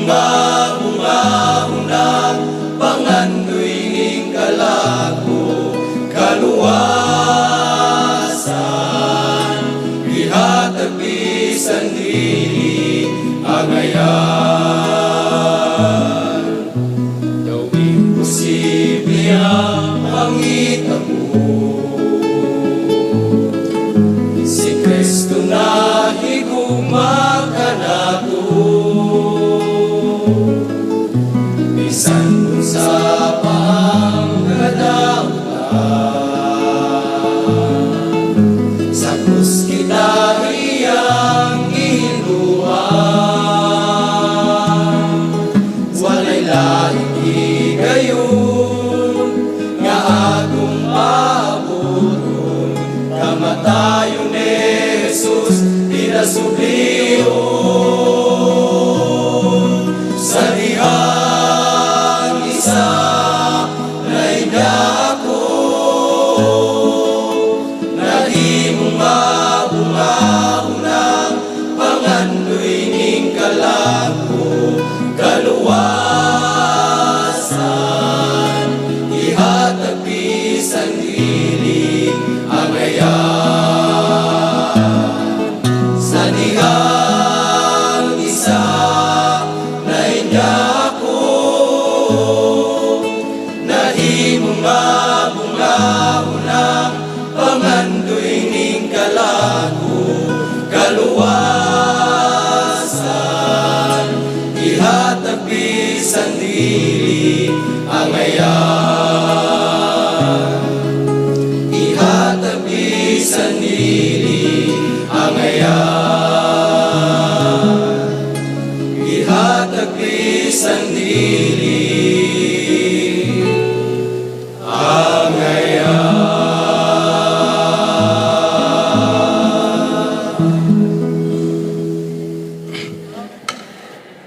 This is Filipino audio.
bunga-bunga pangandoy kalako kaluwasan ihatag bisan dili angayan daw imposible ang pangitabo si Kristo na higugma kanako bisan sa pangkadautan sa krus kita iyang gihinduan walay laing higayon nga atong paabuton kamatayon ni Jesus pinasubliyon sa dihang isa na'y dako nahimong mabunga-unang pangandoy ning kalako kaluwasan ihatag bisan dili angayan sa dihang isa na'y dako nahimong mabunga-unang pangandoy ning kalako kaluwasan ihatag bisan dili angayan ihatag bisan dili angayan ihatag bisan dili